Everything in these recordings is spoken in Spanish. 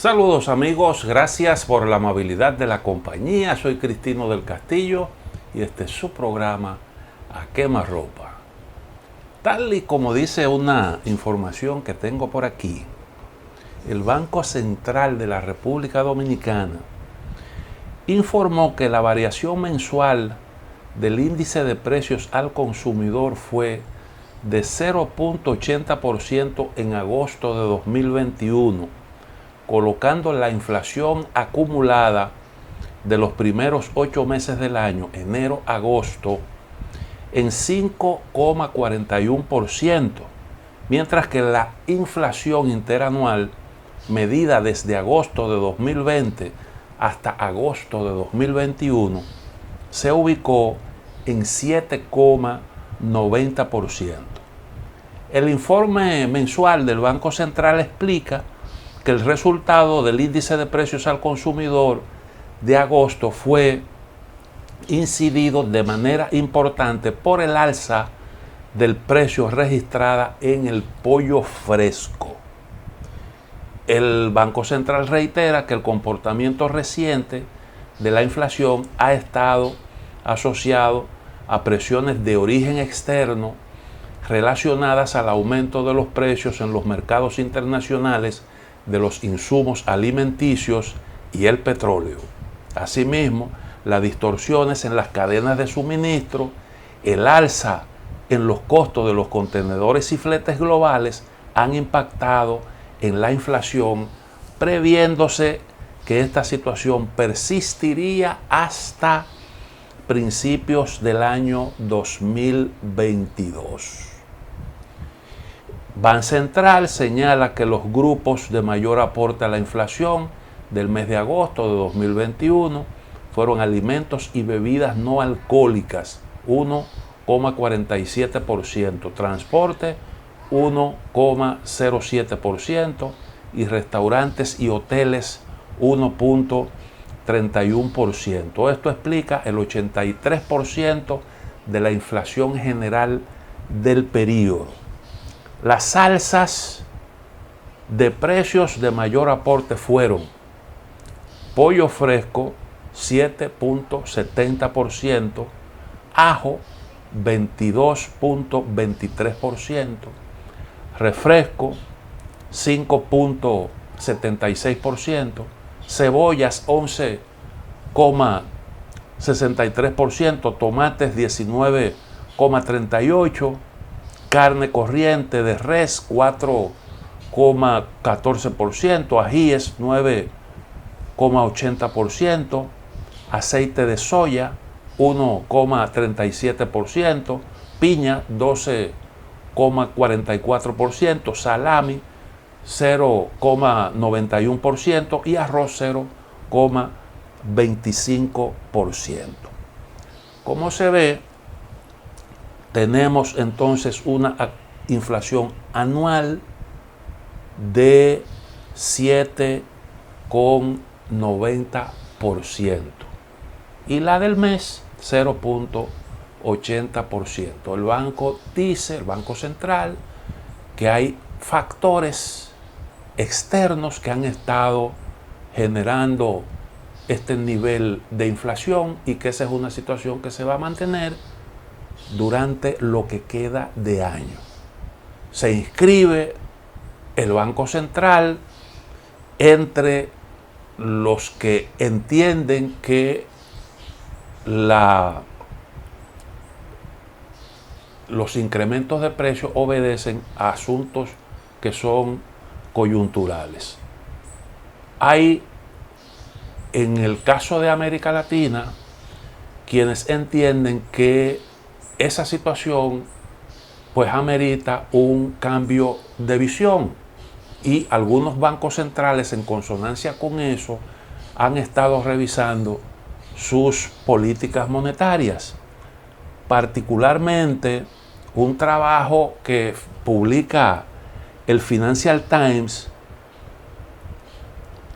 Saludos amigos, gracias por la amabilidad de la compañía. Soy Cristino del Castillo y este es su programa A Quemarropa. Tal y como dice una información que tengo por aquí, el Banco Central de la República Dominicana informó que la variación mensual del índice de precios al consumidor fue de 0.80% en agosto de 2021, colocando la inflación acumulada de los primeros 8 meses del año, enero-agosto, en 5,41%, mientras que la inflación interanual, medida desde agosto de 2020 hasta agosto de 2021, se ubicó en 7,90%. El informe mensual del Banco Central explica que el resultado del índice de precios al consumidor de agosto fue incidido de manera importante por el alza del precio registrada en el pollo fresco. El Banco Central reitera que el comportamiento reciente de la inflación ha estado asociado a presiones de origen externo relacionadas al aumento de los precios en los mercados internacionales de los insumos alimenticios y el petróleo. Asimismo, las distorsiones en las cadenas de suministro, el alza en los costos de los contenedores y fletes globales han impactado en la inflación, previéndose que esta situación persistiría hasta principios del año 2022. Bancentral señala que los grupos de mayor aporte a la inflación del mes de agosto de 2021 fueron alimentos y bebidas no alcohólicas, 1,47%, transporte, 1,07% y restaurantes y hoteles, 1,31%. Esto explica el 83% de la inflación general del periodo. Las alzas de precios de mayor aporte fueron pollo fresco 7,70%, ajo 22,23%, refresco 5,76%, cebollas 11,63%, tomates 19,38%, carne corriente de res 4,14%, ajíes 9,80%, aceite de soya 1,37%, piña 12,44%, salami 0,91% y arroz 0,25%. Como se ve, tenemos entonces una inflación anual de 7,90% y la del mes 0,80%. El banco dice, el Banco Central, que hay factores externos que han estado generando este nivel de inflación y que esa es una situación que se va a mantener durante lo que queda de año. Se inscribe el Banco Central entre los que entienden que los incrementos de precios obedecen a asuntos que son coyunturales. Hay, en el caso de América Latina, quienes entienden que esa situación pues amerita un cambio de visión y algunos bancos centrales en consonancia con eso han estado revisando sus políticas monetarias. Particularmente un trabajo que publica el Financial Times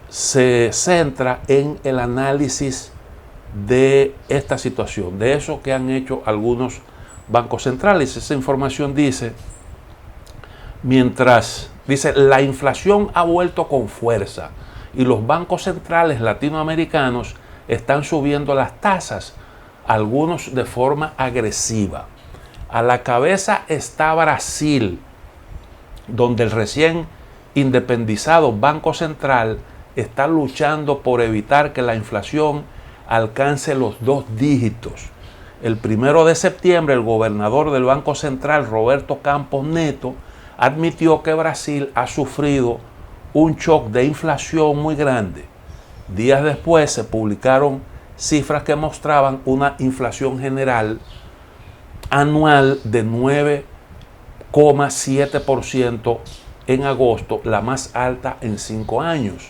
se centra en el análisis de esta situación, de eso que han hecho algunos bancos centrales. Esa información dice, mientras Dice, la inflación ha vuelto con fuerza y los bancos centrales latinoamericanos están subiendo las tasas, algunos de forma agresiva. A la cabeza está Brasil, donde el recién independizado Banco Central está luchando por evitar que la inflación alcance los 2 dígitos. El 1 de septiembre, el gobernador del Banco Central, Roberto Campos Neto, admitió que Brasil ha sufrido un shock de inflación muy grande. Días después se publicaron cifras que mostraban una inflación general anual de 9,7% en agosto, la más alta en 5 años.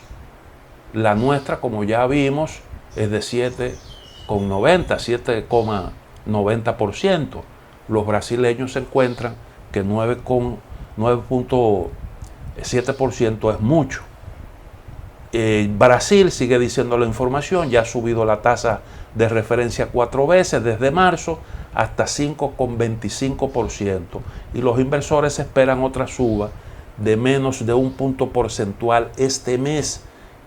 La nuestra, como ya vimos, es de 7,90%. Los brasileños se encuentran que 9,7% es mucho. Brasil, sigue diciendo la información, ya ha subido la tasa de referencia 4 veces desde marzo hasta 5,25%, y los inversores esperan otra suba de menos de 1 punto porcentual este mes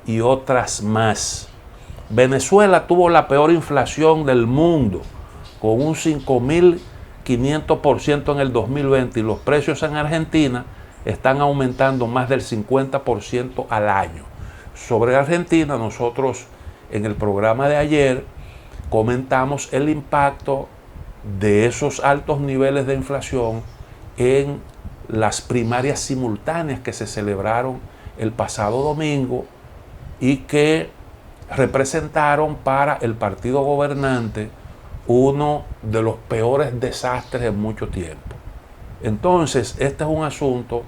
y otras más. Venezuela tuvo la peor inflación del mundo, con un 5.500% en el 2020, y los precios en Argentina están aumentando más del 50% al año. Sobre Argentina, nosotros en el programa de ayer comentamos el impacto de esos altos niveles de inflación en las primarias simultáneas que se celebraron el pasado domingo y que representaron para el partido gobernante uno de los peores desastres en mucho tiempo. Entonces, este es un asunto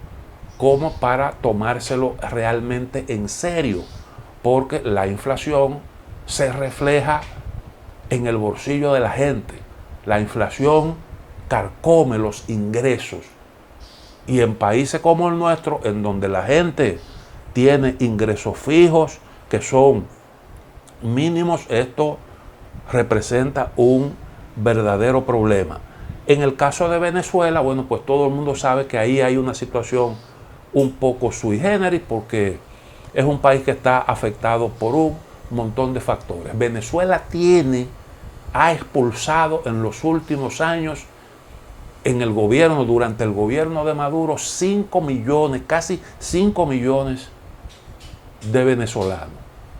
como para tomárselo realmente en serio, porque la inflación se refleja en el bolsillo de la gente. La inflación carcome los ingresos, y en países como el nuestro, en donde la gente tiene ingresos fijos que son mínimos, esto representa un verdadero problema. En el caso de Venezuela, bueno, pues todo el mundo sabe que ahí hay una situación un poco sui generis, porque es un país que está afectado por un montón de factores. Venezuela ha expulsado en los últimos años, durante el gobierno de Maduro, 5 millones, casi 5 millones de venezolanos,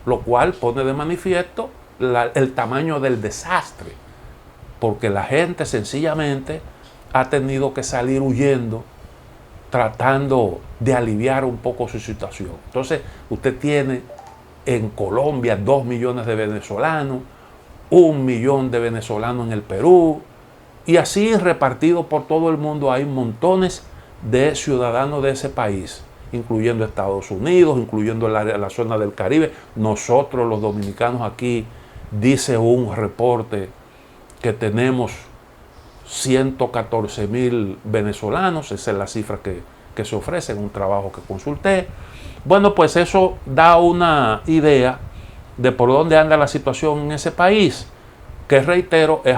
lo cual pone de manifiesto el tamaño del desastre, porque la gente sencillamente ha tenido que salir huyendo, tratando de aliviar un poco su situación. Entonces, usted tiene en Colombia 2 millones de venezolanos, 1 millón de venezolanos en el Perú, y así repartido por todo el mundo hay montones de ciudadanos de ese país, incluyendo Estados Unidos, incluyendo la zona del Caribe. Nosotros los dominicanos aquí, dice un reporte, que tenemos 114,000 venezolanos, esa es la cifra que se ofrece en un trabajo que consulté. Bueno, pues eso da una idea de por dónde anda la situación en ese país, que reitero, es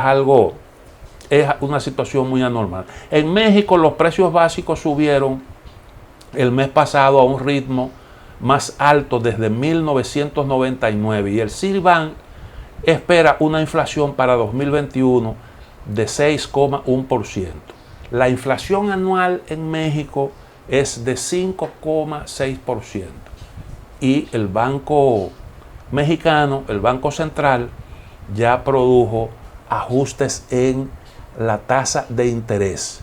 una situación muy anormal. En México los precios básicos subieron el mes pasado a un ritmo más alto desde 1999, y el Citibank espera una inflación para 2021 de 6,1%. La inflación anual en México es de 5,6%. Y el Banco Mexicano, el Banco Central, ya produjo ajustes en la tasa de interés.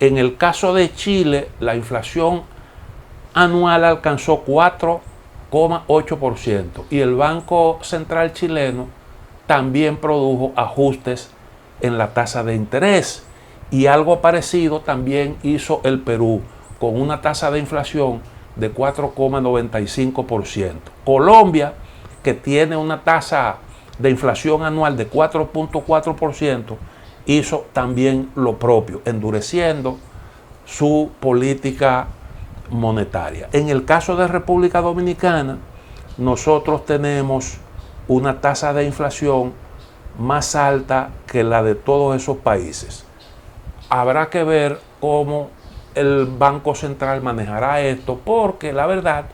En el caso de Chile, la inflación anual alcanzó 4,8%, y el Banco Central chileno también produjo ajustes en la tasa de interés, y algo parecido también hizo el Perú, con una tasa de inflación de 4,95%. Colombia, que tiene una tasa de inflación anual de 4,4%, hizo también lo propio, endureciendo su política monetaria. En el caso de República Dominicana, nosotros tenemos una tasa de inflación más alta que la de todos esos países. Habrá que ver cómo el Banco Central manejará esto, porque la verdad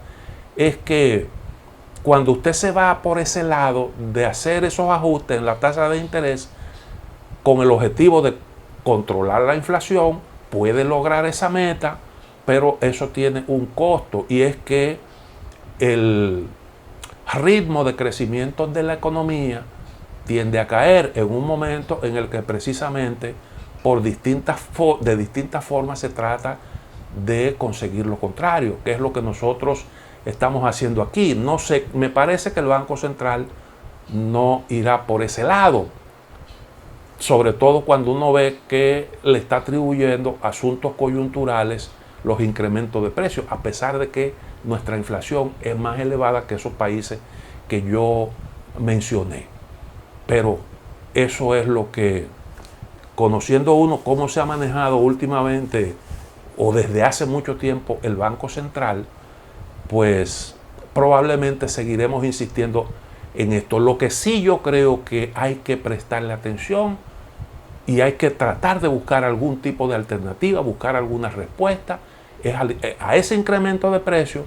es que cuando usted se va por ese lado de hacer esos ajustes en la tasa de interés con el objetivo de controlar la inflación, puede lograr esa meta, pero eso tiene un costo, y es que el ritmo de crecimiento de la economía tiende a caer en un momento en el que precisamente de distintas formas se trata de conseguir lo contrario, que es lo que nosotros estamos haciendo aquí. No sé, me parece que el Banco Central no irá por ese lado, sobre todo cuando uno ve que le está atribuyendo asuntos coyunturales los incrementos de precios, a pesar de que nuestra inflación es más elevada que esos países que yo mencioné. Pero eso es lo que, conociendo uno cómo se ha manejado últimamente o desde hace mucho tiempo el Banco Central, pues probablemente seguiremos insistiendo en esto. Lo que sí yo creo que hay que prestarle atención y hay que tratar de buscar algún tipo de alternativa, buscar alguna respuesta, es a ese incremento de precios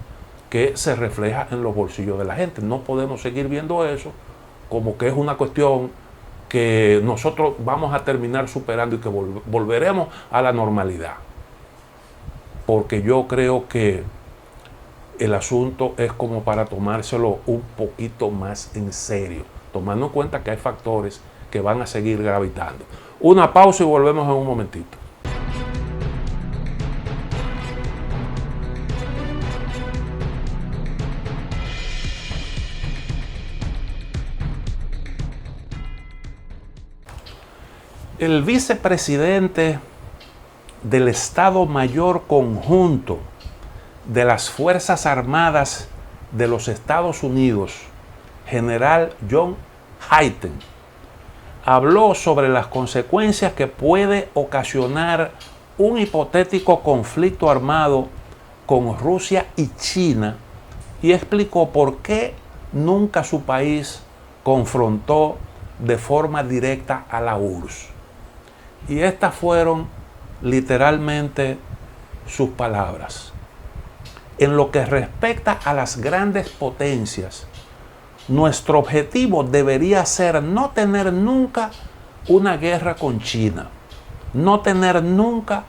que se refleja en los bolsillos de la gente. No podemos seguir viendo eso como que es una cuestión que nosotros vamos a terminar superando y que volveremos a la normalidad. Porque yo creo que el asunto es como para tomárselo un poquito más en serio, tomando en cuenta que hay factores que van a seguir gravitando. Una pausa y volvemos en un momentito. El vicepresidente del Estado Mayor Conjunto de las Fuerzas Armadas de los Estados Unidos, general John Hyten, habló sobre las consecuencias que puede ocasionar un hipotético conflicto armado con Rusia y China, y explicó por qué nunca su país confrontó de forma directa a la URSS. Y estas fueron literalmente sus palabras. En lo que respecta a las grandes potencias, nuestro objetivo debería ser no tener nunca una guerra con China, no tener nunca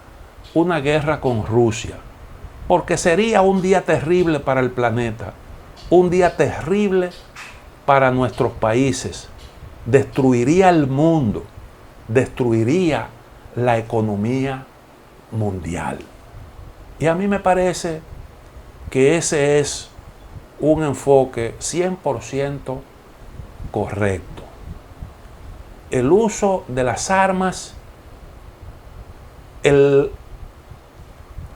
una guerra con Rusia, porque sería un día terrible para el planeta, un día terrible para nuestros países, destruiría el mundo, destruiría la economía mundial. Y a mí me parece que ese es un enfoque 100% correcto. El uso de las armas, el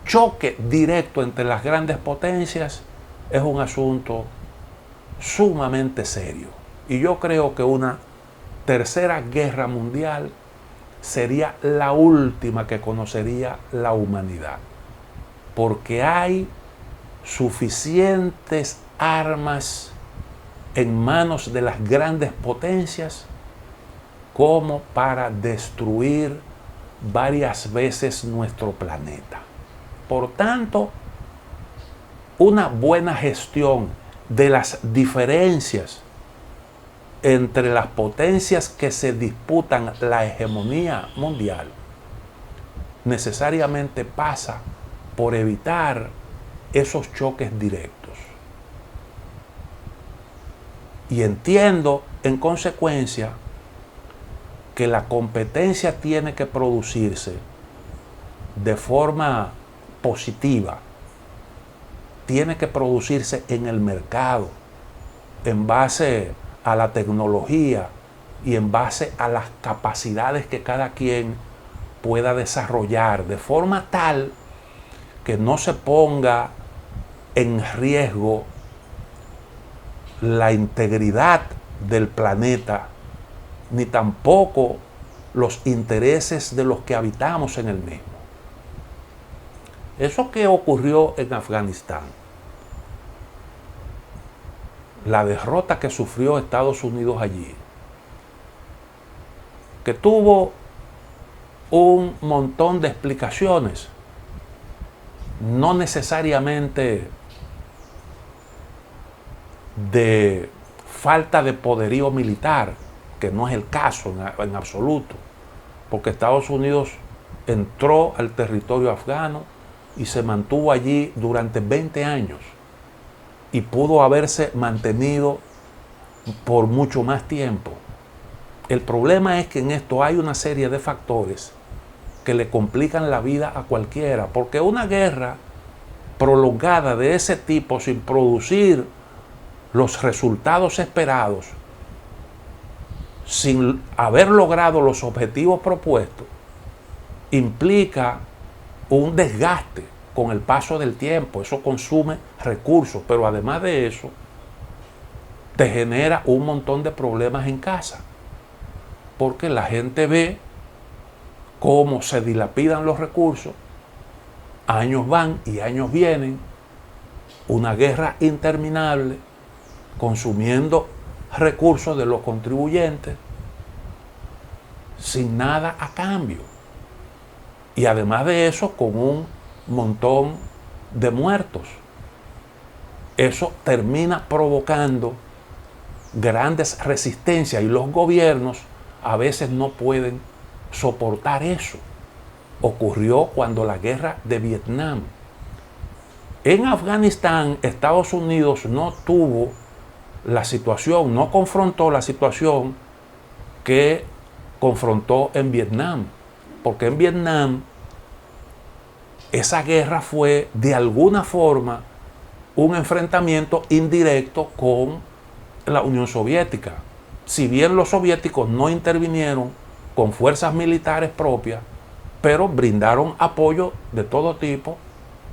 choque directo entre las grandes potencias es un asunto sumamente serio. Y yo creo que una tercera guerra mundial sería la última que conocería la humanidad, porque hay suficientes armas en manos de las grandes potencias como para destruir varias veces nuestro planeta. Por tanto, una buena gestión de las diferencias entre las potencias que se disputan la hegemonía mundial necesariamente pasa por evitar esos choques directos. Y entiendo, en consecuencia, que la competencia tiene que producirse de forma positiva, tiene que producirse en el mercado, en base a la tecnología y en base a las capacidades que cada quien pueda desarrollar, de forma tal que no se ponga en riesgo la integridad del planeta, ni tampoco los intereses de los que habitamos en el mismo. Eso que ocurrió en Afganistán, la derrota que sufrió Estados Unidos allí, que tuvo un montón de explicaciones, no necesariamente de falta de poderío militar, que no es el caso en absoluto, porque Estados Unidos entró al territorio afgano y se mantuvo allí durante 20 años y pudo haberse mantenido por mucho más tiempo. El problema es que en esto hay una serie de factores que le complican la vida a cualquiera, porque una guerra prolongada de ese tipo sin producir los resultados esperados, sin haber logrado los objetivos propuestos, implica un desgaste con el paso del tiempo. Eso consume recursos, pero además de eso, te genera un montón de problemas en casa, porque la gente ve cómo se dilapidan los recursos, años van y años vienen, una guerra interminable, consumiendo recursos de los contribuyentes, sin nada a cambio. Y además de eso, con un montón de muertos. Eso termina provocando grandes resistencias y los gobiernos a veces no pueden soportar eso. Ocurrió cuando la guerra de Vietnam. En Afganistán, Estados Unidos no tuvo la situación, no confrontó la situación que confrontó en Vietnam, porque en Vietnam esa guerra fue de alguna forma un enfrentamiento indirecto con la Unión Soviética. Si bien los soviéticos no intervinieron con fuerzas militares propias, pero brindaron apoyo de todo tipo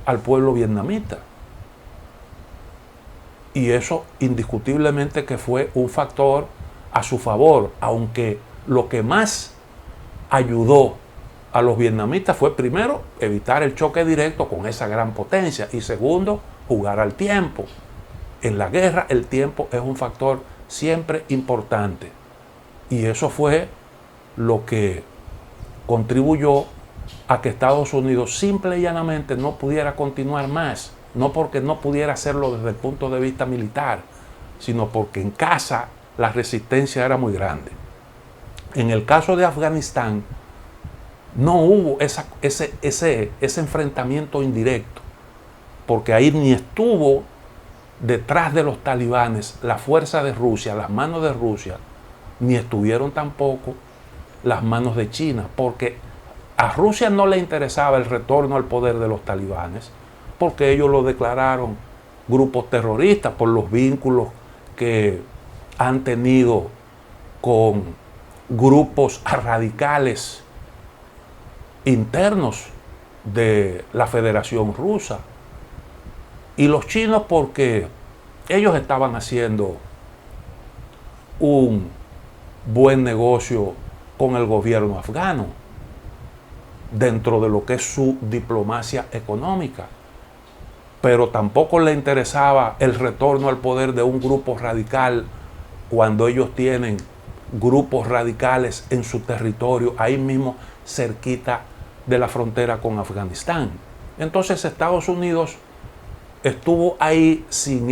al pueblo vietnamita. Y eso indiscutiblemente que fue un factor a su favor, aunque lo que más ayudó a los vietnamitas fue primero evitar el choque directo con esa gran potencia y segundo, jugar al tiempo. En la guerra el tiempo es un factor siempre importante y eso fue lo que contribuyó a que Estados Unidos simple y llanamente no pudiera continuar más, no porque no pudiera hacerlo desde el punto de vista militar, sino porque en casa la resistencia era muy grande. En el caso de Afganistán, no hubo ese enfrentamiento indirecto, porque ahí ni estuvo detrás de los talibanes la fuerza de Rusia, las manos de Rusia, ni estuvieron tampoco las manos de China, porque a Rusia no le interesaba el retorno al poder de los talibanes, porque ellos lo declararon grupos terroristas por los vínculos que han tenido con grupos radicales internos de la Federación Rusa. Y los chinos porque ellos estaban haciendo un buen negocio con el gobierno afgano dentro de lo que es su diplomacia económica, pero tampoco le interesaba el retorno al poder de un grupo radical cuando ellos tienen grupos radicales en su territorio, ahí mismo cerquita de la frontera con Afganistán. Entonces Estados Unidos estuvo ahí sin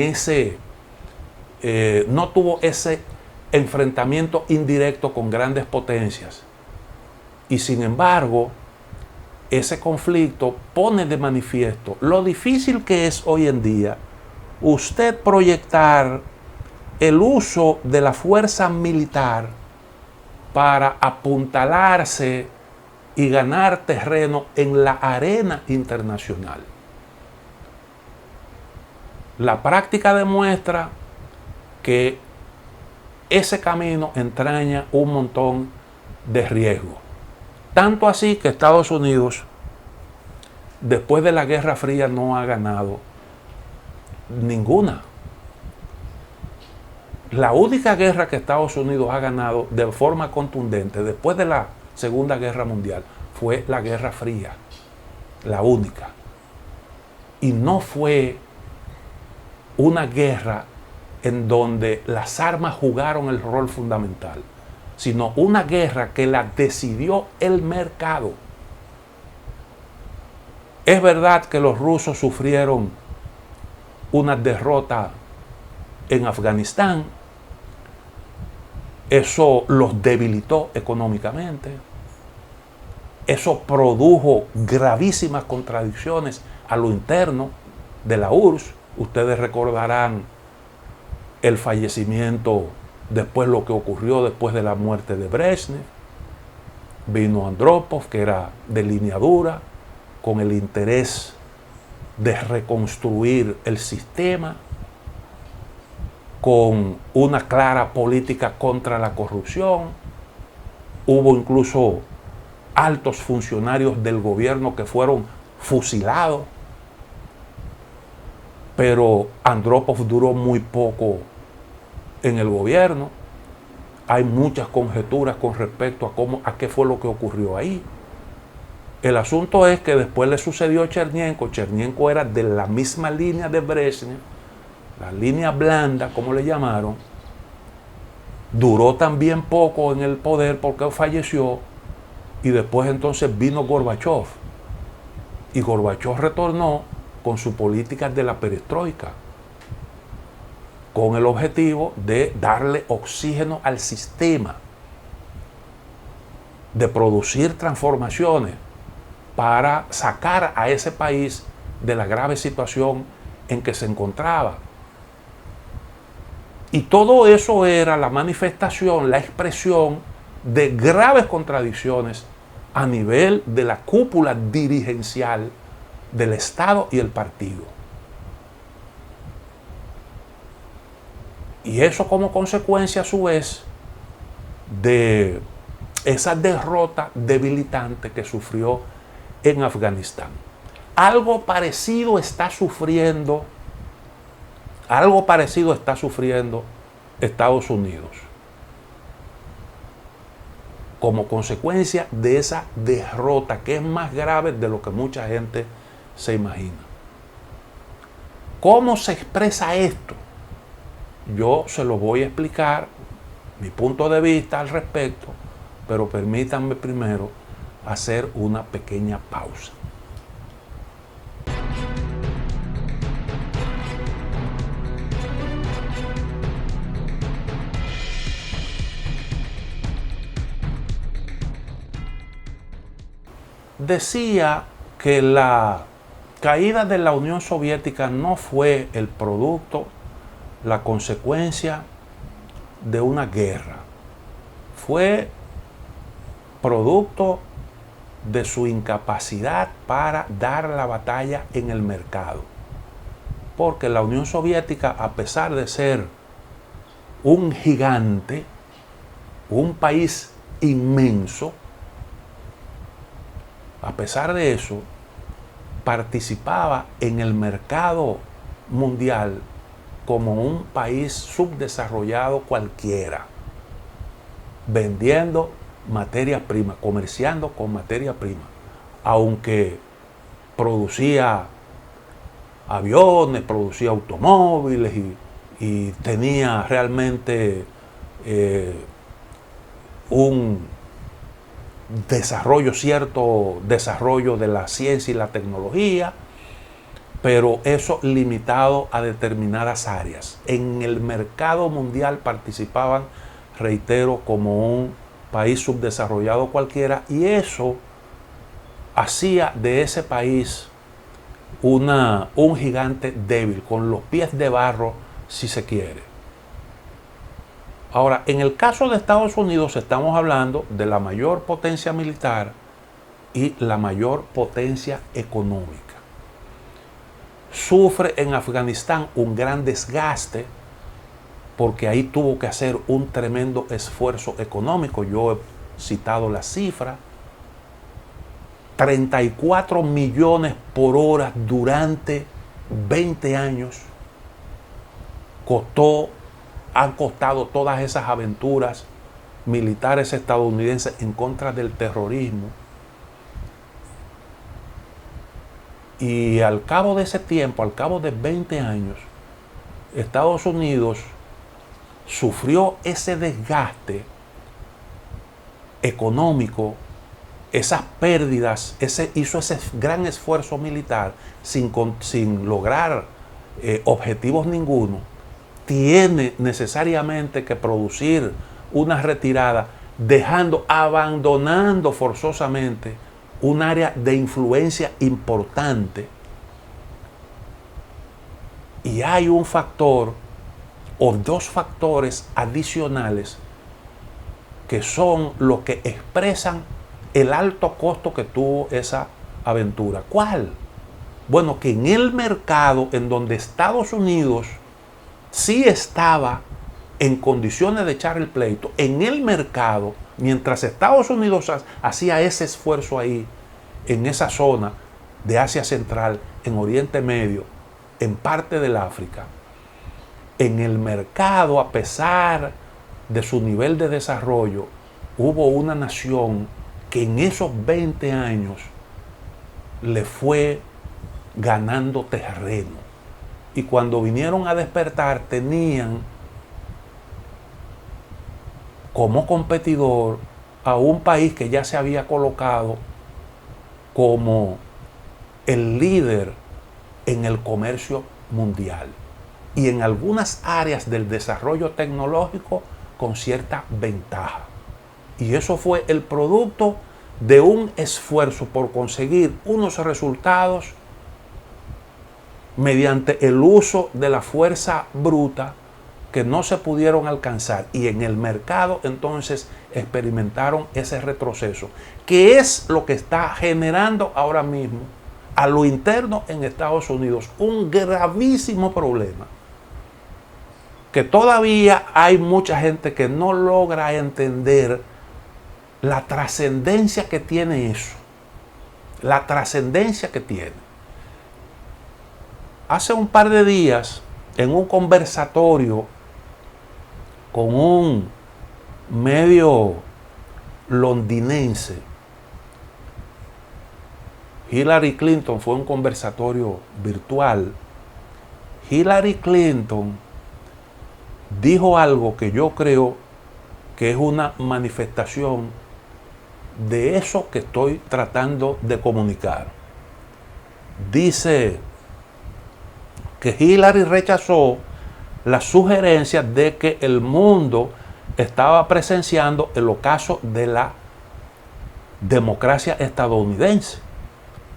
no tuvo ese enfrentamiento indirecto con grandes potencias. Y sin embargo, ese conflicto pone de manifiesto lo difícil que es hoy en día usted proyectar el uso de la fuerza militar para apuntalarse y ganar terreno en la arena internacional. La práctica demuestra que ese camino entraña un montón de riesgos. Tanto así que Estados Unidos, después de la Guerra Fría, no ha ganado ninguna. La única guerra que Estados Unidos ha ganado de forma contundente después de la Segunda Guerra Mundial fue la Guerra Fría, la única. Y no fue una guerra en donde las armas jugaron el rol fundamental, sino una guerra que la decidió el mercado. Es verdad que los rusos sufrieron una derrota en Afganistán. Eso los debilitó económicamente. Eso produjo gravísimas contradicciones a lo interno de la URSS. Ustedes recordarán el fallecimiento, después lo que ocurrió después de la muerte de Brezhnev. Vino Andropov, que era de línea dura, con el interés de reconstruir el sistema, con una clara política contra la corrupción. Hubo incluso altos funcionarios del gobierno que fueron fusilados, pero Andropov duró muy poco en el gobierno. Hay muchas conjeturas con respecto a qué fue lo que ocurrió ahí. El asunto es que después le sucedió a Chernenko. Chernenko era de la misma línea de Brezhnev, la línea blanda, como le llamaron. Duró también poco en el poder porque falleció, y después entonces vino Gorbachev. Y Gorbachev retornó con su política de la perestroika, con el objetivo de darle oxígeno al sistema, de producir transformaciones para sacar a ese país de la grave situación en que se encontraba. Y todo eso era la manifestación, la expresión de graves contradicciones a nivel de la cúpula dirigencial del Estado y el partido. Y eso como consecuencia a su vez de esa derrota debilitante que sufrió en Afganistán. Algo parecido está sufriendo Estados Unidos como consecuencia de esa derrota, que es más grave de lo que mucha gente se imagina. ¿Cómo se expresa esto? Yo se lo voy a explicar, mi punto de vista al respecto, pero permítanme primero hacer una pequeña pausa. Decía que la caída de la Unión Soviética no fue el producto, la consecuencia de una guerra. Fue producto de su incapacidad para dar la batalla en el mercado. Porque la Unión Soviética, a pesar de ser un gigante, un país inmenso, a pesar de eso, participaba en el mercado mundial como un país subdesarrollado cualquiera, vendiendo materia prima, comerciando con materia prima, aunque producía aviones, producía automóviles y tenía realmente cierto desarrollo de la ciencia y la tecnología, pero eso limitado a determinadas áreas. En el mercado mundial participaban, reitero, como un país subdesarrollado cualquiera, y eso hacía de ese país un gigante débil, con los pies de barro, si se quiere. Ahora, en el caso de Estados Unidos estamos hablando de la mayor potencia militar y la mayor potencia económica. Sufre en Afganistán un gran desgaste porque ahí tuvo que hacer un tremendo esfuerzo económico. Yo he citado la cifra: 34 millones por hora durante 20 años han costado todas esas aventuras militares estadounidenses en contra del terrorismo. Y al cabo de ese tiempo, al cabo de 20 años, Estados Unidos sufrió ese desgaste económico, esas pérdidas, hizo ese gran esfuerzo militar sin lograr objetivos ninguno. tiene necesariamente que producir una retirada, abandonando forzosamente un área de influencia importante. Y hay un factor o dos factores adicionales que son los que expresan el alto costo que tuvo esa aventura. ¿Cuál? Bueno, que en el mercado en donde Estados Unidos sí estaba en condiciones de echar el pleito, en el mercado, mientras Estados Unidos hacía ese esfuerzo ahí, en esa zona de Asia Central, en Oriente Medio, en parte del África, en el mercado, a pesar de su nivel de desarrollo, hubo una nación que en esos 20 años le fue ganando terreno. Y cuando vinieron a despertar, tenían como competidor a un país que ya se había colocado como el líder en el comercio mundial y en algunas áreas del desarrollo tecnológico con cierta ventaja. Y eso fue el producto de un esfuerzo por conseguir unos resultados mediante el uso de la fuerza bruta que no se pudieron alcanzar, y en el mercado entonces experimentaron ese retroceso, que es lo que está generando ahora mismo a lo interno en Estados Unidos un gravísimo problema, que todavía hay mucha gente que no logra entender la trascendencia que tiene eso, la trascendencia que tiene. Hace un par de días, en un conversatorio con un medio londinense, Hillary Clinton, fue un conversatorio virtual. Hillary Clinton dijo algo que yo creo que es una manifestación de eso que estoy tratando de comunicar. Dice que Hillary rechazó la sugerencia de que el mundo estaba presenciando el ocaso de la democracia estadounidense.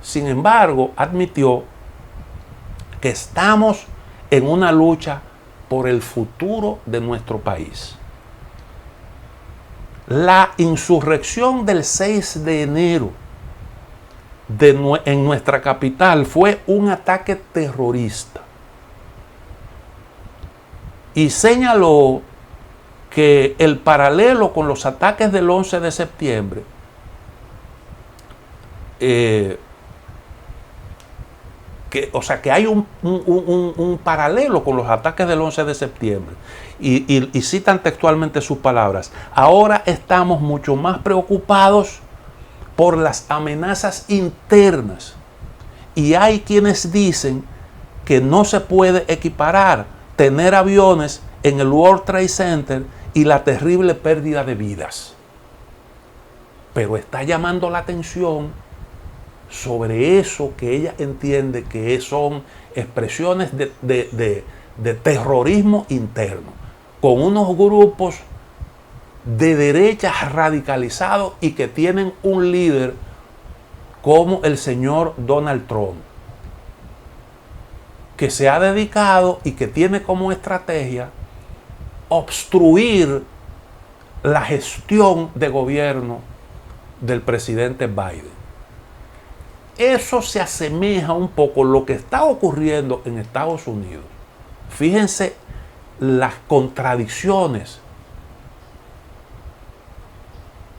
Sin embargo, admitió que estamos en una lucha por el futuro de nuestro país. La insurrección del 6 de enero en nuestra capital fue un ataque terrorista. Y señaló que el paralelo con los ataques del 11 de septiembre que hay un paralelo con los ataques del 11 de septiembre. Y citan textualmente sus palabras: ahora estamos mucho más preocupados por las amenazas internas. Y hay quienes dicen que no se puede equiparar tener aviones en el World Trade Center y la terrible pérdida de vidas. Pero está llamando la atención sobre eso que ella entiende que son expresiones de terrorismo interno, con unos grupos de derecha radicalizados y que tienen un líder como el señor Donald Trump, que se ha dedicado y que tiene como estrategia obstruir la gestión de gobierno del presidente Biden. Eso se asemeja un poco a lo que está ocurriendo en Estados Unidos. Fíjense las contradicciones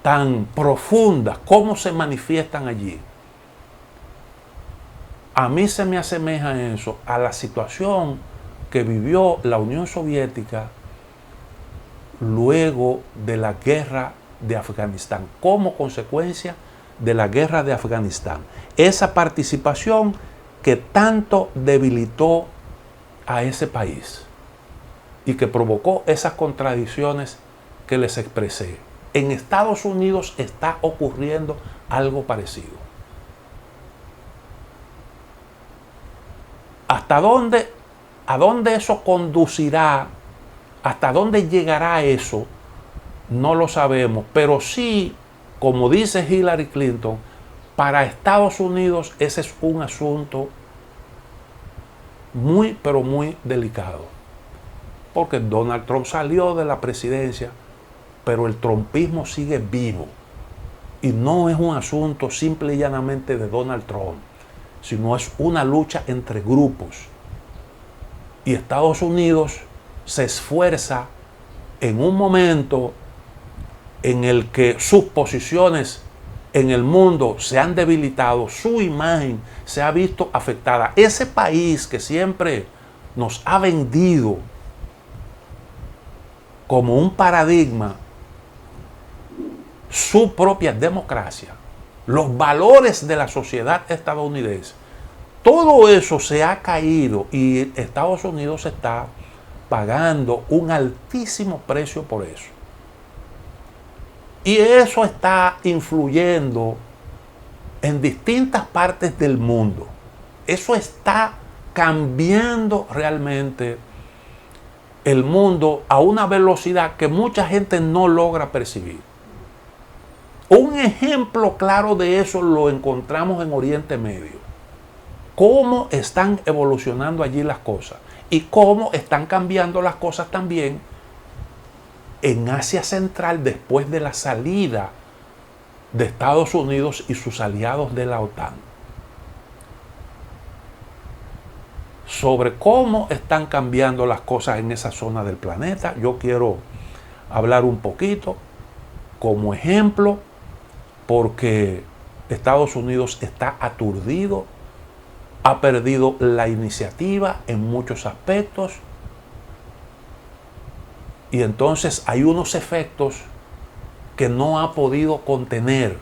tan profundas, cómo se manifiestan allí. A mí se me asemeja eso a la situación que vivió la Unión Soviética luego de la guerra de Afganistán, como consecuencia de la guerra de Afganistán. Esa participación que tanto debilitó a ese país y que provocó esas contradicciones que les expresé. En Estados Unidos está ocurriendo algo parecido. ¿A dónde eso conducirá ¿Hasta dónde llegará eso? No lo sabemos, pero sí, como dice Hillary Clinton, para Estados Unidos ese es un asunto muy, pero muy delicado. Porque Donald Trump salió de la presidencia, pero el trumpismo sigue vivo. Y no es un asunto simple y llanamente de Donald Trump, sino es una lucha entre grupos. Y Estados Unidos se esfuerza en un momento en el que sus posiciones en el mundo se han debilitado, su imagen se ha visto afectada. Ese país que siempre nos ha vendido como un paradigma su propia democracia, los valores de la sociedad estadounidense, todo eso se ha caído y Estados Unidos está pagando un altísimo precio por eso. Y eso está influyendo en distintas partes del mundo. Eso está cambiando realmente el mundo a una velocidad que mucha gente no logra percibir. Un ejemplo claro de eso lo encontramos en Oriente Medio. Cómo están evolucionando allí las cosas y cómo están cambiando las cosas también en Asia Central después de la salida de Estados Unidos y sus aliados de la OTAN. Sobre cómo están cambiando las cosas en esa zona del planeta, yo quiero hablar un poquito como ejemplo, porque Estados Unidos está aturdido, ha perdido la iniciativa en muchos aspectos, y entonces hay unos efectos que no ha podido contener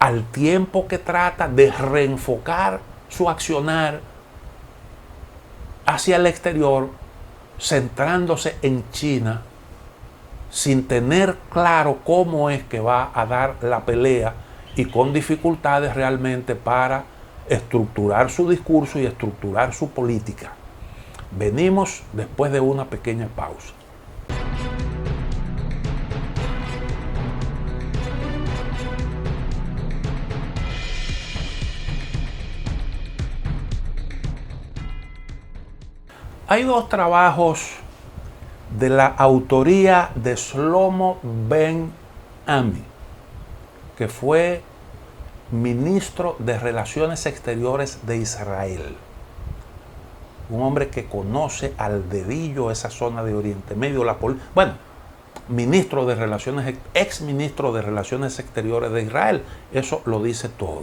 al tiempo que trata de reenfocar su accionar hacia el exterior, centrándose en China, sin tener claro cómo es que va a dar la pelea y con dificultades realmente para estructurar su discurso y estructurar su política. Venimos después de una pequeña pausa. Hay dos trabajos de la autoría de Shlomo Ben Ami, que fue ministro de Relaciones Exteriores de Israel. Un hombre que conoce al dedillo esa zona de Oriente Medio, ministro de Relaciones, ex ministro de Relaciones Exteriores de Israel, eso lo dice todo.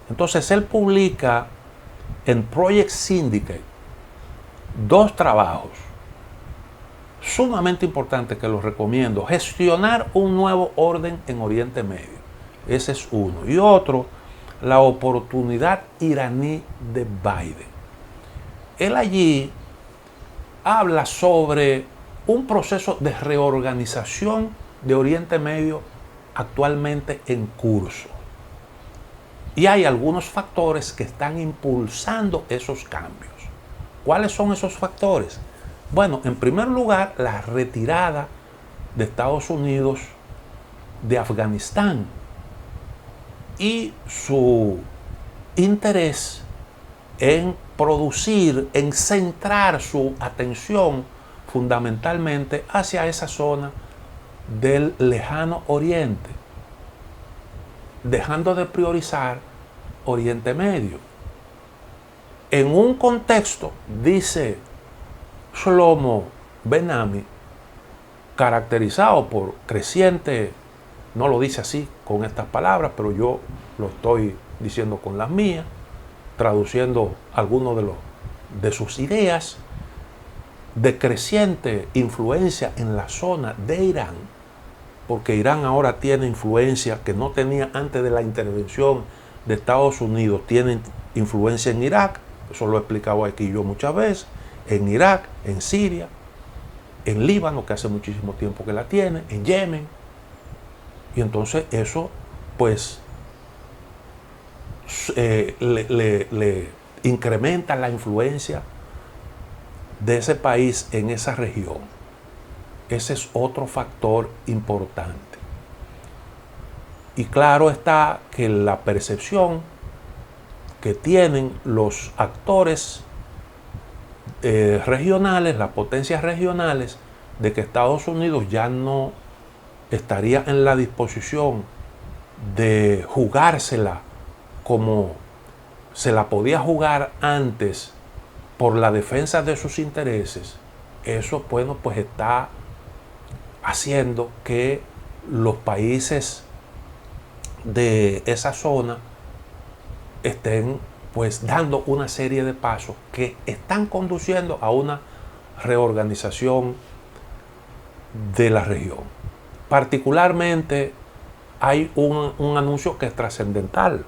Entonces él publica en Project Syndicate dos trabajos sumamente importantes que los recomiendo. Gestionar un nuevo orden en Oriente Medio. Ese es uno. Y otro, la oportunidad iraní de Biden. Él allí habla sobre un proceso de reorganización de Oriente Medio actualmente en curso. Y hay algunos factores que están impulsando esos cambios. ¿Cuáles son esos factores? Bueno, en primer lugar, la retirada de Estados Unidos de Afganistán y su interés en producir, en centrar su atención fundamentalmente hacia esa zona del lejano Oriente, dejando de priorizar Oriente Medio. En un contexto, dice Shlomo Ben Ami, caracterizado por creciente, no lo dice así con estas palabras, pero yo lo estoy diciendo con las mías, traduciendo algunos de sus ideas, de creciente influencia en la zona de Irán, porque Irán ahora tiene influencia que no tenía antes de la intervención de Estados Unidos, tiene influencia en Irak, eso lo he explicado aquí yo muchas veces, en Irak, en Siria, en Líbano, que hace muchísimo tiempo que la tiene, en Yemen. Y entonces eso, pues, le incrementa la influencia de ese país en esa región. Ese es otro factor importante. Y claro está que la percepción que tienen los actores regionales, las potencias regionales, de que Estados Unidos ya no estaría en la disposición de jugársela como se la podía jugar antes por la defensa de sus intereses, eso, bueno, pues está haciendo que los países de esa zona estén pues dando una serie de pasos que están conduciendo a una reorganización de la región. Particularmente hay un anuncio que es trascendental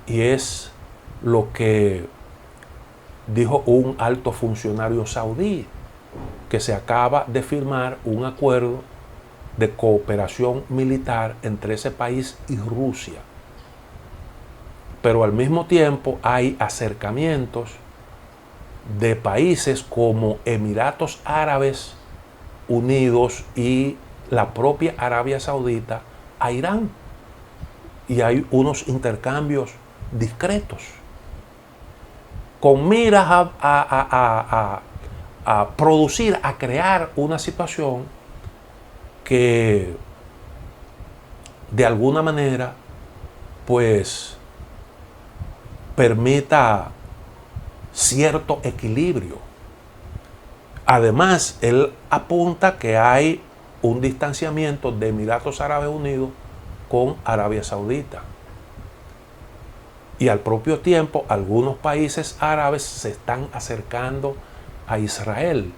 y es lo que dijo un alto funcionario saudí, que se acaba de firmar un acuerdo de cooperación militar entre ese país y Rusia. Pero al mismo tiempo hay acercamientos de países como Emiratos Árabes Unidos y la propia Arabia Saudita a Irán. Y hay unos intercambios discretos con miras a producir, a crear una situación que de alguna manera pues permita cierto equilibrio. Además, él apunta que hay un distanciamiento de Emiratos Árabes Unidos con Arabia Saudita. Y al propio tiempo, algunos países árabes se están acercando a Israel.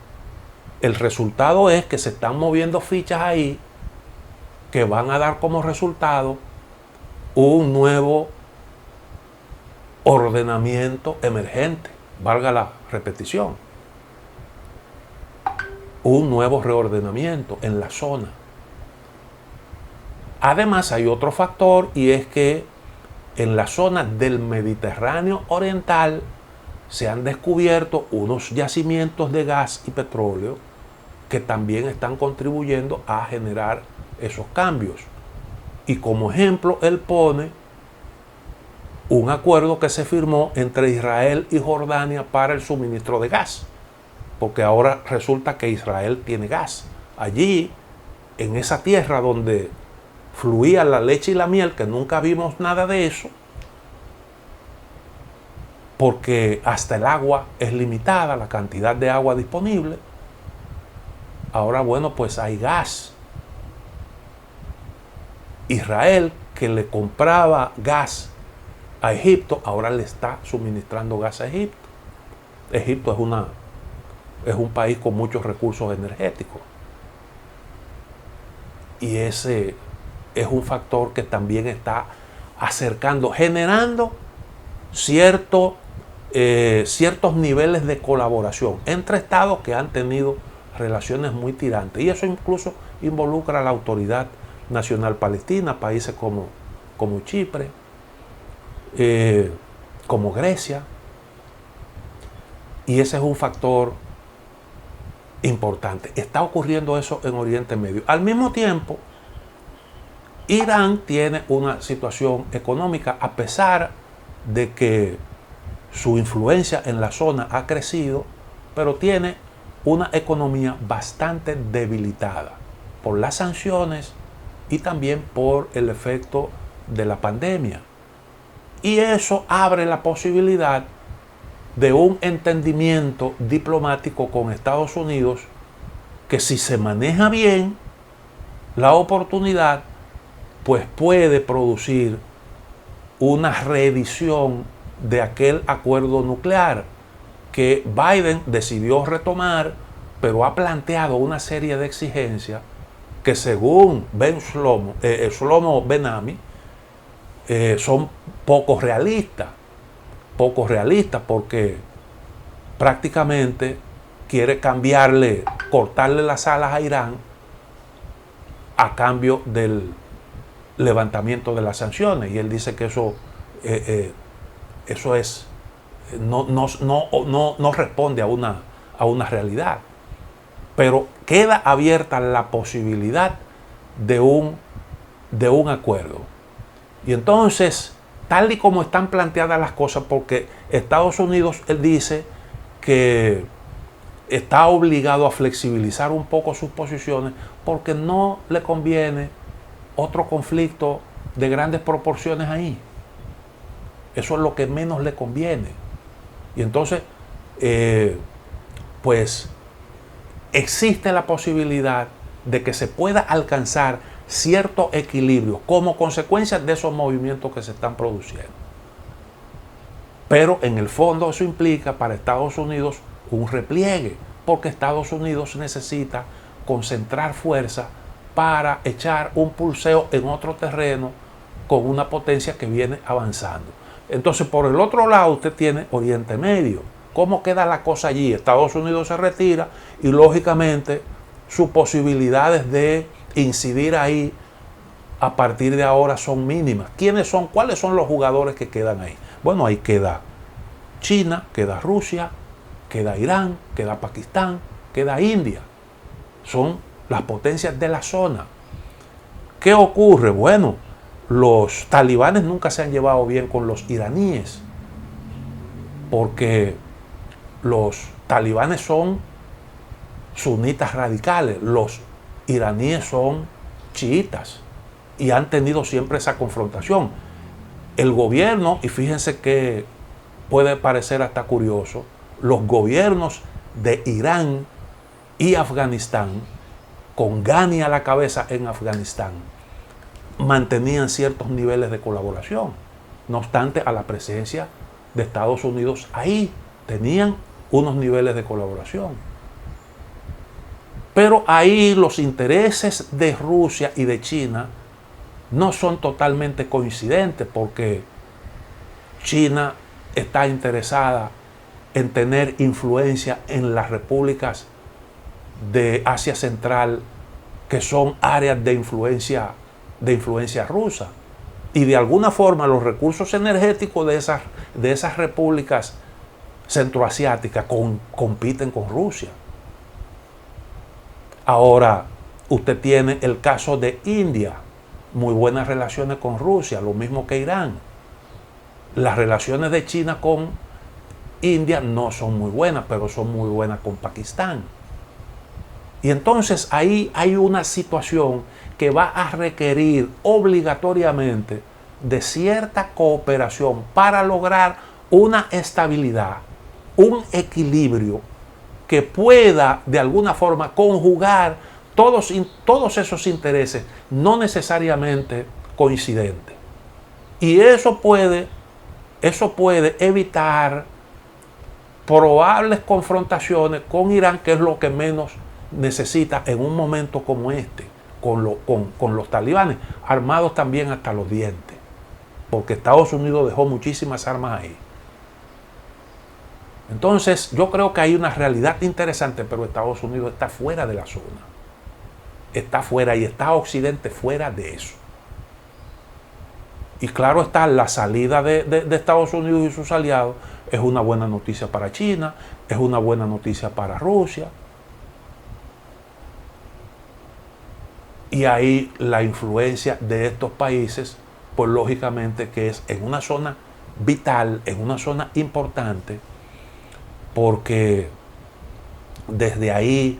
El resultado es que se están moviendo fichas ahí que van a dar como resultado un nuevo ordenamiento emergente, valga la repetición, un nuevo reordenamiento en la zona. Además hay otro factor, y es que en la zona del Mediterráneo Oriental se han descubierto unos yacimientos de gas y petróleo que también están contribuyendo a generar esos cambios. Y como ejemplo, él pone un acuerdo que se firmó entre Israel y Jordania para el suministro de gas, porque ahora resulta que Israel tiene gas. Allí, en esa tierra donde fluía la leche y la miel, que nunca vimos nada de eso, porque hasta el agua es limitada, la cantidad de agua disponible. Ahora, bueno, pues hay gas. Israel, que le compraba gas a Egipto, ahora le está suministrando gas a Egipto. Egipto es un país con muchos recursos energéticos. Y ese es un factor que también está acercando, generando ciertos niveles de colaboración entre estados que han tenido relaciones muy tirantes. Y eso incluso involucra a la Autoridad Nacional Palestina, países como Chipre, como Grecia. Y ese es un factor importante. Está ocurriendo eso en Oriente Medio. Al mismo tiempo, Irán tiene una situación económica, a pesar de que su influencia en la zona ha crecido, pero tiene una economía bastante debilitada por las sanciones y también por el efecto de la pandemia. Y eso abre la posibilidad de un entendimiento diplomático con Estados Unidos que, si se maneja bien la oportunidad, pues puede producir una reedición de aquel acuerdo nuclear que Biden decidió retomar, pero ha planteado una serie de exigencias que, según Shlomo Ben-Ami, son poco realistas porque prácticamente quiere cortarle las alas a Irán a cambio del levantamiento de las sanciones. Y él dice que eso no responde a una realidad. Pero queda abierta la posibilidad de un acuerdo. Y entonces, tal y como están planteadas las cosas, porque Estados Unidos, él dice que está obligado a flexibilizar un poco sus posiciones porque no le conviene otro conflicto de grandes proporciones ahí. Eso es lo que menos le conviene. Y entonces, pues, existe la posibilidad de que se pueda alcanzar cierto equilibrio como consecuencia de esos movimientos que se están produciendo. Pero en el fondo eso implica para Estados Unidos un repliegue, porque Estados Unidos necesita concentrar fuerza para echar un pulseo en otro terreno con una potencia que viene avanzando. Entonces, por el otro lado, usted tiene Oriente Medio. ¿Cómo queda la cosa allí? Estados Unidos se retira y, lógicamente, sus posibilidades de incidir ahí a partir de ahora son mínimas. ¿Quiénes son? ¿Cuáles son los jugadores que quedan ahí? Bueno, ahí queda China, queda Rusia, queda Irán, queda Pakistán, queda India. Son las potencias de la zona. ¿Qué ocurre? Bueno, los talibanes nunca se han llevado bien con los iraníes, porque los talibanes son sunitas radicales, los iraníes son chiitas y han tenido siempre esa confrontación. El gobierno, y fíjense que puede parecer hasta curioso, los gobiernos de Irán y Afganistán, con Ghani a la cabeza en Afganistán, mantenían ciertos niveles de colaboración. No obstante, a la presencia de Estados Unidos ahí tenían unos niveles de colaboración. Pero ahí los intereses de Rusia y de China no son totalmente coincidentes, porque China está interesada en tener influencia en las repúblicas de Asia Central, que son áreas de influencia rusa. Y de alguna forma los recursos energéticos de esas repúblicas centroasiáticas compiten con Rusia. Ahora, usted tiene el caso de India, muy buenas relaciones con Rusia, lo mismo que Irán. Las relaciones de China con India no son muy buenas, pero son muy buenas con Pakistán. Y entonces ahí hay una situación que va a requerir obligatoriamente de cierta cooperación para lograr una estabilidad, un equilibrio que pueda de alguna forma conjugar todos esos intereses, no necesariamente coincidentes. Y eso puede evitar probables confrontaciones con Irán, que es lo que menos necesita en un momento como este, con los talibanes, armados también hasta los dientes, porque Estados Unidos dejó muchísimas armas ahí. Entonces, yo creo que hay una realidad interesante, pero Estados Unidos está fuera de la zona. Está fuera, y está Occidente fuera de eso. Y claro está, la salida de Estados Unidos y sus aliados es una buena noticia para China, es una buena noticia para Rusia. Y ahí la influencia de estos países, pues lógicamente que es en una zona vital, en una zona importante, porque desde ahí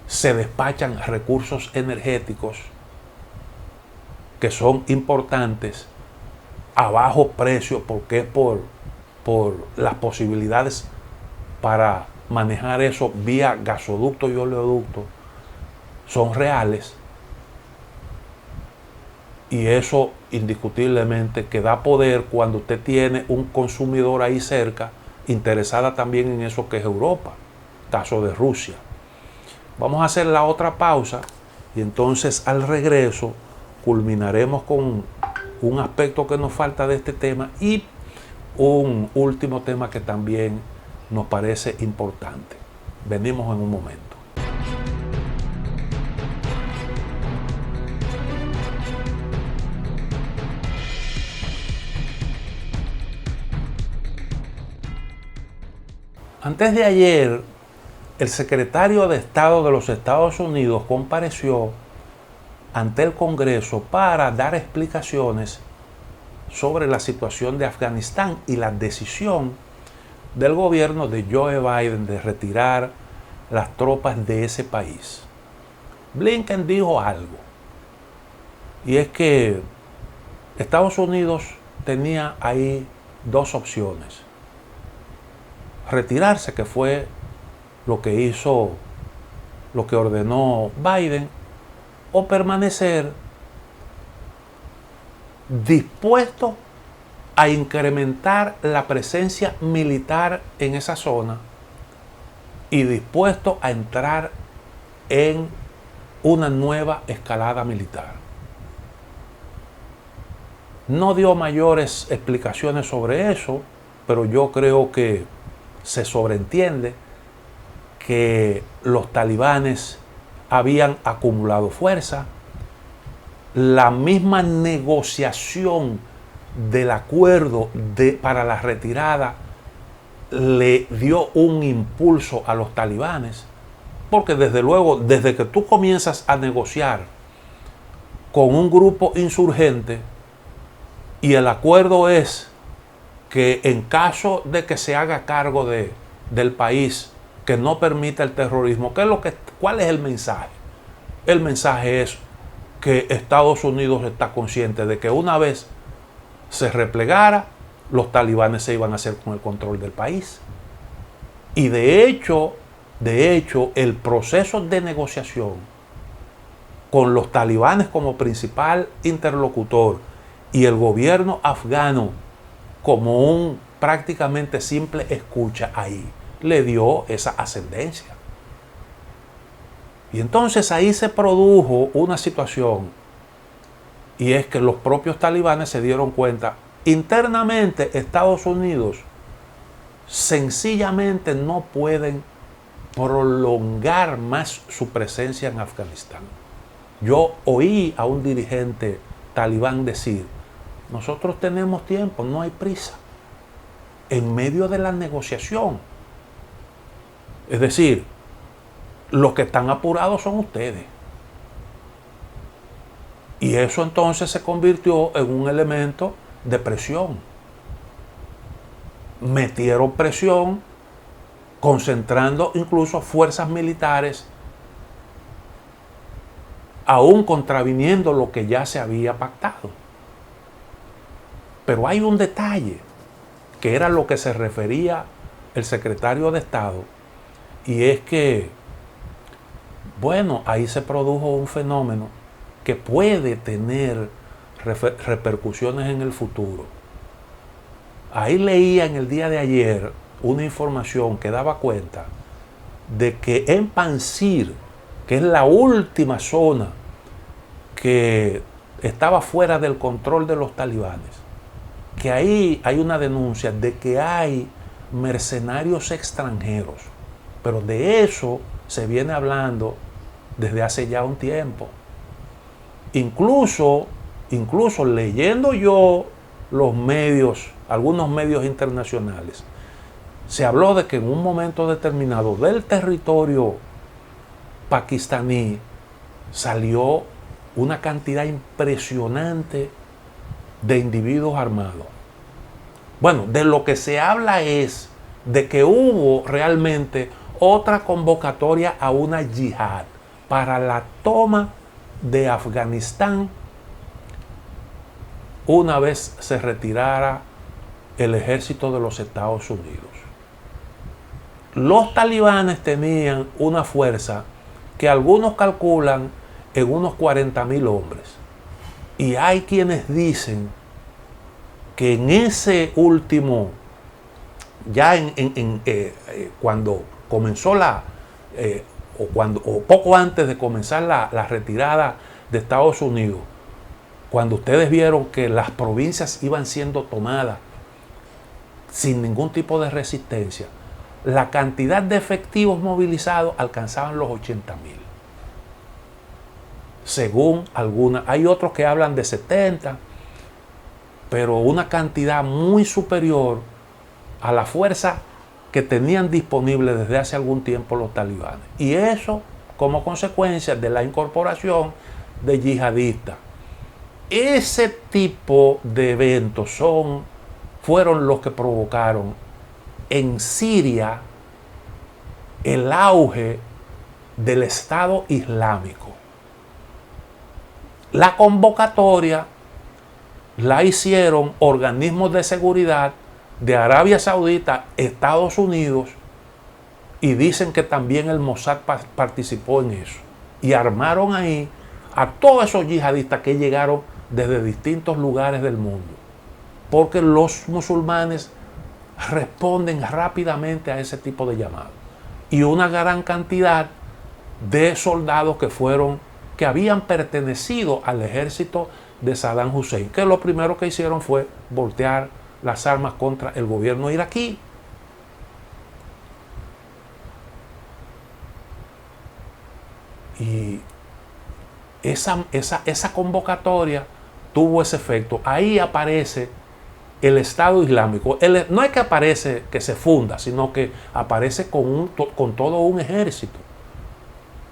se despachan recursos energéticos que son importantes a bajo precio, porque es por las posibilidades para manejar eso vía gasoducto y oleoducto son reales. Y eso indiscutiblemente que da poder cuando usted tiene un consumidor ahí cerca, interesada también en eso, que es Europa, caso de Rusia. Vamos a hacer la otra pausa y entonces al regreso culminaremos con un aspecto que nos falta de este tema y un último tema que también nos parece importante. Venimos en un momento. Antes de ayer el secretario de Estado de los Estados Unidos compareció ante el Congreso para dar explicaciones sobre la situación de Afganistán y la decisión del gobierno de Joe Biden de retirar las tropas de ese país. Blinken dijo algo, y es que Estados Unidos tenía ahí dos opciones: retirarse, que fue lo que hizo, lo que ordenó Biden, o permanecer dispuesto a incrementar la presencia militar en esa zona y dispuesto a entrar en una nueva escalada militar. No dio mayores explicaciones sobre eso, pero yo creo que se sobreentiende que los talibanes habían acumulado fuerza. La misma negociación del acuerdo para la retirada le dio un impulso a los talibanes, porque desde luego, desde que tú comienzas a negociar con un grupo insurgente y el acuerdo es que en caso de que se haga cargo del país, que no permita el terrorismo, ¿cuál es el mensaje? El mensaje es que Estados Unidos está consciente de que una vez se replegara, los talibanes se iban a hacer con el control del país. Y de hecho, el proceso de negociación con los talibanes como principal interlocutor y el gobierno afgano como un prácticamente simple escucha ahí, le dio esa ascendencia. Y entonces ahí se produjo una situación, y es que los propios talibanes se dieron cuenta, internamente Estados Unidos sencillamente no pueden prolongar más su presencia en Afganistán. Yo oí a un dirigente talibán decir: nosotros tenemos tiempo, no hay prisa, en medio de la negociación. Es decir, los que están apurados son ustedes. Y eso entonces se convirtió en un elemento de presión. Metieron presión, concentrando incluso fuerzas militares, aún contraviniendo lo que ya se había pactado. Pero hay un detalle, que era lo que se refería el secretario de Estado, y es que, bueno, ahí se produjo un fenómeno que puede tener repercusiones en el futuro. Ahí leía en el día de ayer una información que daba cuenta de que en Panjshir, que es la última zona que estaba fuera del control de los talibanes, que ahí hay una denuncia de que hay mercenarios extranjeros, pero de eso se viene hablando desde hace ya un tiempo. Incluso leyendo yo los medios, algunos medios internacionales, se habló de que en un momento determinado del territorio pakistaní salió una cantidad impresionante de individuos armados. Bueno, de lo que se habla es de que hubo realmente otra convocatoria a una yihad para la toma de Afganistán una vez se retirara el ejército de los Estados Unidos. Los talibanes tenían una fuerza que algunos calculan en unos 40.000 hombres. Y hay quienes dicen que en ese último, ya cuando comenzó o poco antes de comenzar la retirada de Estados Unidos, cuando ustedes vieron que las provincias iban siendo tomadas sin ningún tipo de resistencia, la cantidad de efectivos movilizados alcanzaban los 80.000. Según algunas, hay otros que hablan de 70, pero una cantidad muy superior a la fuerza que tenían disponible desde hace algún tiempo los talibanes. Y eso como consecuencia de la incorporación de yihadistas. Ese tipo de eventos fueron los que provocaron en Siria el auge del Estado Islámico. La convocatoria la hicieron organismos de seguridad de Arabia Saudita, Estados Unidos, y dicen que también el Mossad participó en eso. Y armaron ahí a todos esos yihadistas que llegaron desde distintos lugares del mundo. Porque los musulmanes responden rápidamente a ese tipo de llamados. Y una gran cantidad de soldados que habían pertenecido al ejército de Saddam Hussein, que lo primero que hicieron fue voltear las armas contra el gobierno iraquí. Y esa convocatoria tuvo ese efecto. Ahí aparece el Estado Islámico. No es que aparece que se funda, sino que aparece con todo un ejército.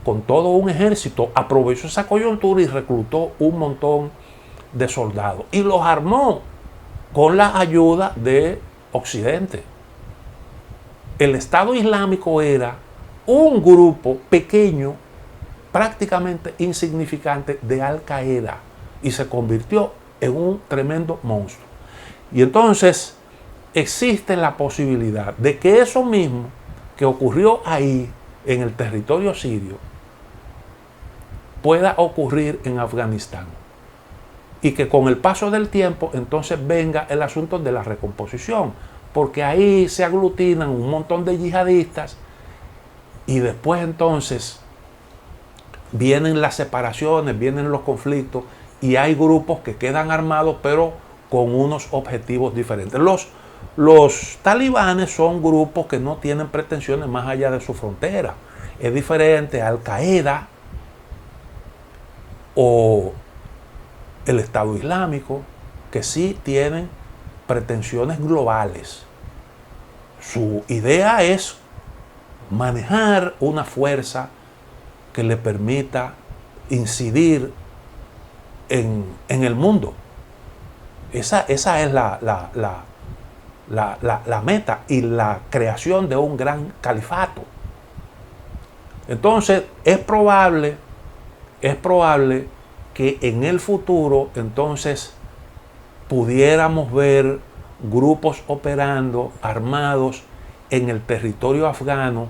Con todo un ejército. Aprovechó esa coyuntura y reclutó un montón de soldados. Y los armó con la ayuda de Occidente. El Estado Islámico era un grupo pequeño, prácticamente insignificante, de Al Qaeda, y se convirtió en un tremendo monstruo. Y entonces existe la posibilidad de que eso mismo que ocurrió ahí en el territorio sirio pueda ocurrir en Afganistán, y que con el paso del tiempo entonces venga el asunto de la recomposición, porque ahí se aglutinan un montón de yihadistas y después entonces vienen las separaciones, vienen los conflictos, y hay grupos que quedan armados pero con unos objetivos diferentes. Los talibanes son grupos que no tienen pretensiones más allá de su frontera. Es diferente a Al Qaeda o el Estado Islámico, que sí tienen pretensiones globales. Su idea es manejar una fuerza que le permita incidir en el mundo. Esa es la meta y la creación de un gran califato. Entonces es probable que en el futuro entonces pudiéramos ver grupos operando armados en el territorio afgano,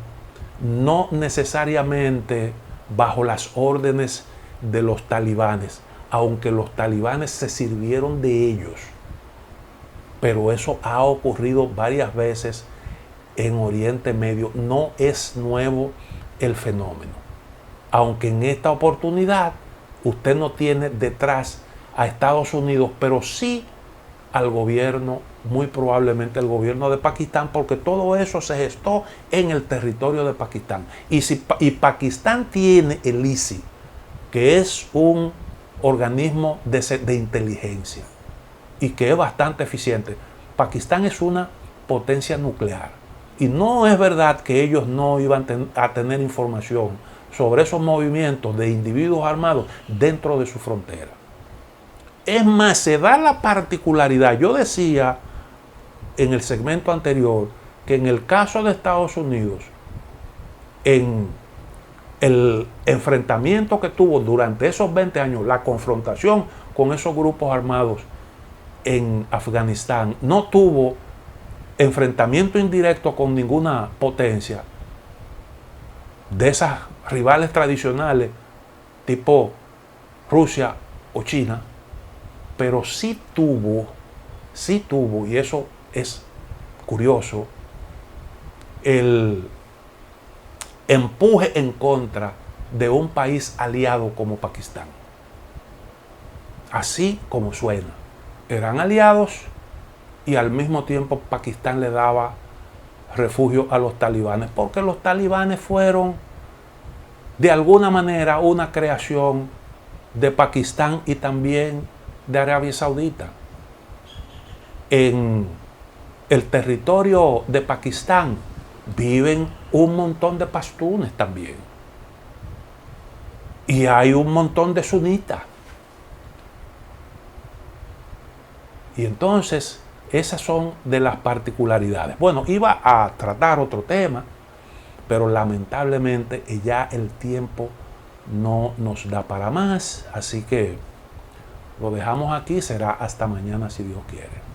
no necesariamente bajo las órdenes de los talibanes, aunque los talibanes se sirvieron de ellos. Pero eso ha ocurrido varias veces en Oriente Medio. No es nuevo el fenómeno. Aunque en esta oportunidad usted no tiene detrás a Estados Unidos, pero sí al gobierno, muy probablemente el gobierno de Pakistán, porque todo eso se gestó en el territorio de Pakistán. Y Pakistán tiene el ISI, que es un organismo de inteligencia y que es bastante eficiente. Pakistán es una potencia nuclear y no es verdad que ellos no iban a tener información sobre esos movimientos de individuos armados dentro de su frontera. Es más, se da la particularidad. Yo decía en el segmento anterior que en el caso de Estados Unidos, en el enfrentamiento que tuvo durante esos 20 años, la confrontación con esos grupos armados en Afganistán, no tuvo enfrentamiento indirecto con ninguna potencia de esas rivales tradicionales tipo Rusia o China, pero sí tuvo, y eso es curioso, el empuje en contra de un país aliado como Pakistán. Así como suena. Eran aliados y al mismo tiempo Pakistán le daba refugio a los talibanes, porque los talibanes fueron de alguna manera una creación de Pakistán y también de Arabia Saudita. En el territorio de Pakistán viven un montón de pastunes también. Y hay un montón de sunitas. Y entonces, esas son de las particularidades. Bueno, iba a tratar otro tema, pero lamentablemente ya el tiempo no nos da para más. Así que lo dejamos aquí, será hasta mañana si Dios quiere.